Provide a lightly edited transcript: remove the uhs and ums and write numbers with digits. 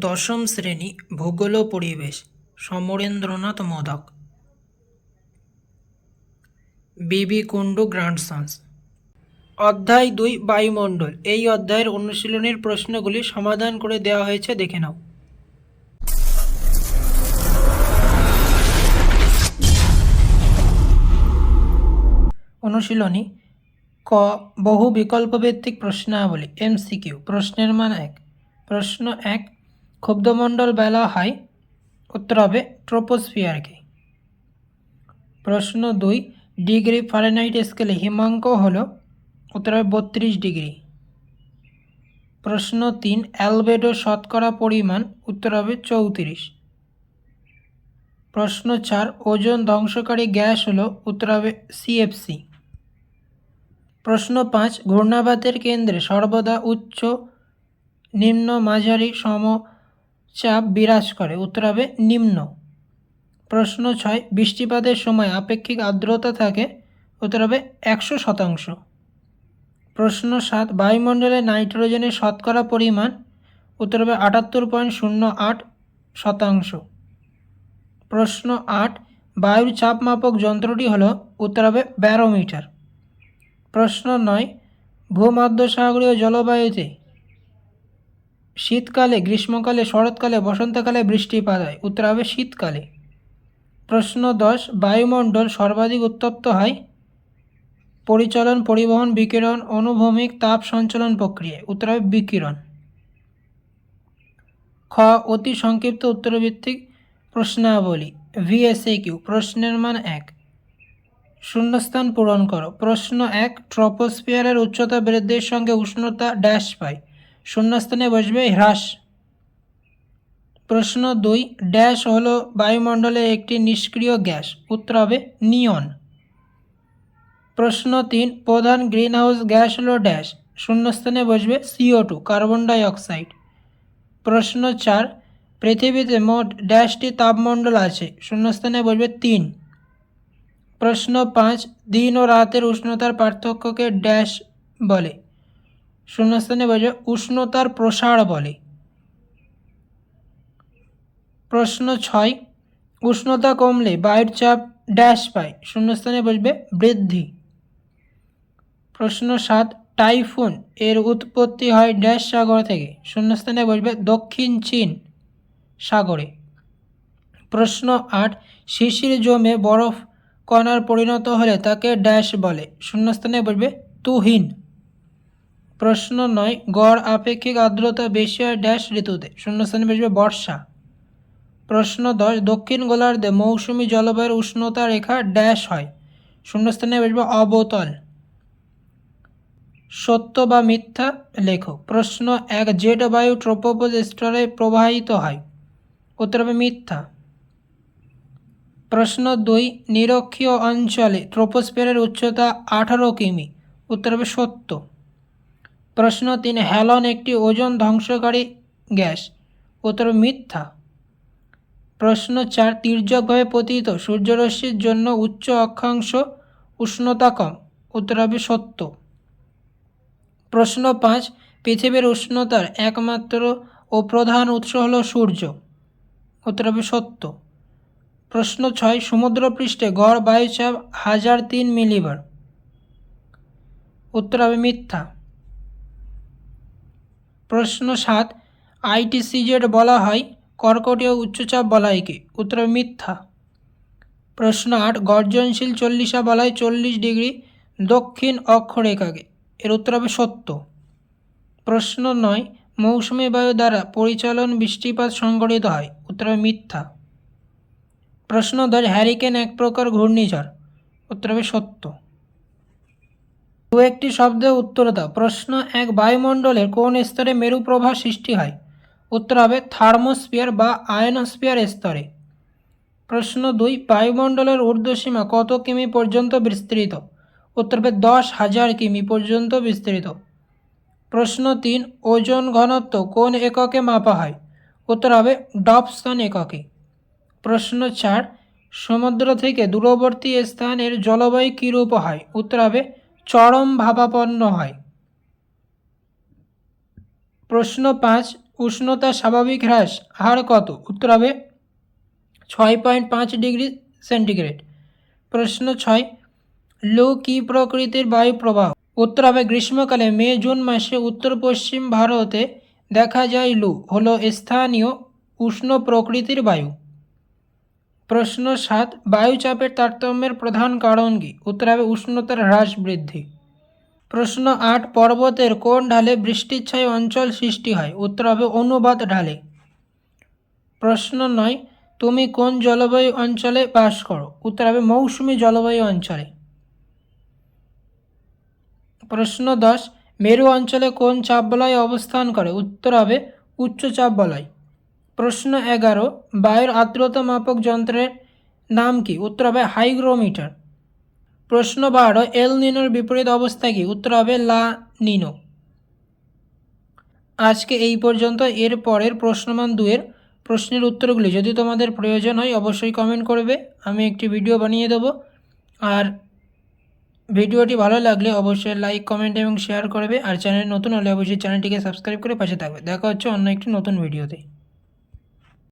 দশম শ্রেণী ভূগোল ও পরিবেশ সমরেন্দ্রনাথ মোদক। বিবি কুণ্ডু গ্র্যান্ডসন্স। অধ্যায় 2 বায়ুমণ্ডল। এই অধ্যায়ের অনুশীলনের প্রশ্নগুলি সমাধান করে দেওয়া হয়েছে, দেখে নাও। অনুশীলনী ক, বহু বিকল্পভিত্তিক প্রশ্নাবলী MCQ। প্রশ্নের মান 1। প্রশ্ন 1, ক্ষুব্ধমণ্ডল বলা হয়, উত্তর হবে ট্রোপোস্ফিয়ারকে। প্রশ্ন 2, ডিগ্রি ফারেনহাইট স্কেলে হিমাঙ্ক হল, উত্তর হবে 32 ডিগ্রি। প্রশ্ন 3, অ্যালবেডো শতকরা পরিমাণ, উত্তর হবে 34। প্রশ্ন 4, ওজোন ধ্বংসকারী গ্যাস হল, উত্তর হবে CFC। প্রশ্ন 5, ঘূর্ণাবাতের কেন্দ্রে সর্বদা উচ্চ, নিম্ন, মাঝারি, সমচাপ বিরাজ করে, উত্তর হবে নিম্ন। প্রশ্ন 6, বৃষ্টিপাতের সময় আপেক্ষিক আর্দ্রতা থাকে, উত্তর হবে 100%। প্রশ্ন 7, বায়ুমণ্ডলে নাইট্রোজেনের শতকরা পরিমাণ, উত্তর হবে 78.08%। প্রশ্ন 8, বায়ুর চাপ মাপক যন্ত্রটি হল, উত্তর হবে ব্যারোমিটার। প্রশ্ন 9, ভূমধ্যসাগরীয় জলবায়ুতে শীতকালে, গ্রীষ্মকালে, শরৎকালে, বসন্তকালে বৃষ্টিপাত হয়, উত্তর হবে শীতকালে। প্রশ্ন 10, বায়ুমণ্ডল সর্বাধিক উত্তপ্ত হয় পরিচলন, পরিবহন, বিকিরণ, অনুভূমিক তাপ সঞ্চালন প্রক্রিয়ায়, উত্তর হবে বিকিরণ। খ, অতি সংক্ষিপ্ত উত্তরভিত্তিক প্রশ্নাবলী VSAQ। প্রশ্নের মান 1, শূন্যস্থান পূরণ করো। প্রশ্ন 1, ট্রপোস্ফিয়ারের উচ্চতা বৃদ্ধির সঙ্গে উষ্ণতা ড্যাশ পায়, শূন্যস্থানে বসবে হ্রাস। প্রশ্ন 2, ড্যাশ হলো বায়ুমণ্ডলে একটি নিষ্ক্রিয় গ্যাস, উত্তর হবে নিয়ন। প্রশ্ন 3, প্রধান গ্রিনহাউস গ্যাস হলো ড্যাশ, শূন্যস্থানে বসবে CO2 কার্বন ডাই অক্সাইড। প্রশ্ন 4, পৃথিবীতে মোট ড্যাশটি তাপমণ্ডল আছে, শূন্যস্থানে বসবে 3। প্রশ্ন 5, দিন ও রাতের উষ্ণতার পার্থক্যকে ড্যাশ বলে, শূন্যস্থানে বসবে উষ্ণতার প্রসার বলে। প্রশ্ন 6, উষ্ণতা কমলে বায়ুর চাপ ড্যাশ পায়, শূন্যস্থানে বসবে বৃদ্ধি। প্রশ্ন 7, টাইফুন এর উৎপত্তি হয় ড্যাশ সাগর থেকে, শূন্যস্থানে বসবে দক্ষিণ চীন সাগরে। প্রশ্ন 8, শিশির জমে বরফ কণার পরিণত হলে তাকে ড্যাশ বলে, শূন্যস্থানে বসবে তুহিন। প্রশ্ন 9, গড় আপেক্ষিক আর্দ্রতা বেশি হয় ড্যাশ ঋতুতে, শূন্যস্থানে বসবে বর্ষা। প্রশ্ন 10, দক্ষিণ গোলার্ধে মৌসুমী জলবায়ুর উষ্ণতা রেখা ড্যাশ হয়, শূন্যস্থানে বসবে অবতল। সত্য বা মিথ্যা লেখো। প্রশ্ন 1, জেট বায়ু ট্রপোপোজ স্তরে প্রবাহিত হয়, উত্তর হবে মিথ্যা। প্রশ্ন 2, নিরক্ষীয় অঞ্চলে ট্রপোস্ফিয়ারের উচ্চতা 18 কিমি, উত্তর হবে সত্য। প্রশ্ন 3, হ্যালন একটি ওজোন ধ্বংসকারী গ্যাস, উত্তর হবে মিথ্যা। প্রশ্ন 4, তির্যকভাবে পতিত সূর্যরশ্মির জন্য উচ্চ অক্ষাংশ উষ্ণতা কম, উত্তর হবে সত্য। প্রশ্ন 5, পৃথিবীর উষ্ণতার একমাত্র ও প্রধান উৎস হল সূর্য, উত্তর হবে সত্য। প্রশ্ন 6, সমুদ্রপৃষ্ঠে গড় বায়ুচাপ 1003 মিলিবার, উত্তর হবে মিথ্যা। প্রশ্ন 7, ITCZ বলা হয় কর্কটীয় উচ্চচাপ বলয়কে, উত্তর হবে মিথ্যা। প্রশ্ন 8, গর্জনশীল চল্লিশা বলয় 40 ডিগ্রি দক্ষিণ অক্ষরেখাকে, এর উত্তর হবে সত্য। প্রশ্ন 9, মৌসুমী বায়ু দ্বারা পরিচালন বৃষ্টিপাত সংঘটিত হয়, উত্তর হবে মিথ্যা। প্রশ্ন 10, হ্যারিকেন এক প্রকার ঘূর্ণিঝড়, উত্তর হবে সত্য। দু একটি শব্দে উত্তর দাও। প্রশ্ন 1, বায়ুমণ্ডলের কোন স্তরে মেরুপ্রবাহ সৃষ্টি হয়, উত্তর হবে থার্মোস্ফিয়ার বা আয়নোস্ফিয়ার স্তরে। প্রশ্ন 2, বায়ুমণ্ডলের ঊর্ধ্বসীমা কত কিমি পর্যন্ত বিস্তৃত, উত্তর হবে 10,000 কিমি পর্যন্ত বিস্তৃত। প্রশ্ন 3, ওজোন ঘনত্ব কোন এককে মাপা হয়, উত্তর হবে ডবসন এককে। প্রশ্ন 4, সমুদ্র থেকে দূরবর্তী স্থানের জলবায়ু কীরূপ হয়, উত্তর হবে চরম ভাবাপন্ন হয়। প্রশ্ন 5, উষ্ণতা স্বাভাবিক হ্রাস হার কত? উত্তর হবে 6.5 ডিগ্রি সেন্টিগ্রেড। প্রশ্ন 6, লু কী প্রকৃতির বায়ু প্রবাহ? উত্তর হবে গ্রীষ্মকালে মে জুন মাসে উত্তর পশ্চিম ভারতে দেখা যায় লু হলো স্থানীয় উষ্ণ প্রকৃতির বায়ু। প্রশ্ন 7, বায়ুচাপের তারতম্যের প্রধান কারণ কি? উত্তর হবে উষ্ণতার হ্রাস বৃদ্ধি। প্রশ্ন 8, পর্বতের কোন ঢালে বৃষ্টিচ্ছায় অঞ্চল সৃষ্টি হয়? উত্তর হবে অনুবাদ ঢালে। প্রশ্ন 9, তুমি কোন জলবায়ু অঞ্চলে বাস করো? উত্তর হবে মৌসুমী জলবায়ু অঞ্চলে। প্রশ্ন 10, মেরু অঞ্চলে কোন চাপ বলয় অবস্থান করে? উত্তর হবে উচ্চচাপ বলয়। প্রশ্ন 11, বায়ুর আর্দ্রতা মাপক যন্ত্রের নাম কি? উত্তর হবে হাইগ্রোমিটার। প্রশ্ন 12, এল নিনোর বিপরীত অবস্থা কি? উত্তর হবে লা নিনো। আজকে এই পর্যন্ত। এর পরের প্রশ্নমান 2-এর প্রশ্নের উত্তরগুলি যদি তোমাদের প্রয়োজন হয় অবশ্যই কমেন্ট করবে, আমি একটি ভিডিও বানিয়ে দেবো। আর ভিডিওটি ভালো লাগলে অবশ্যই লাইক, কমেন্ট এবং শেয়ার করবে। আর চ্যানেল নতুন হলে অবশ্যই চ্যানেলটিকে সাবস্ক্রাইব করে পাশে থাকবে। দেখা হচ্ছে অন্য একটি নতুন ভিডিওতে।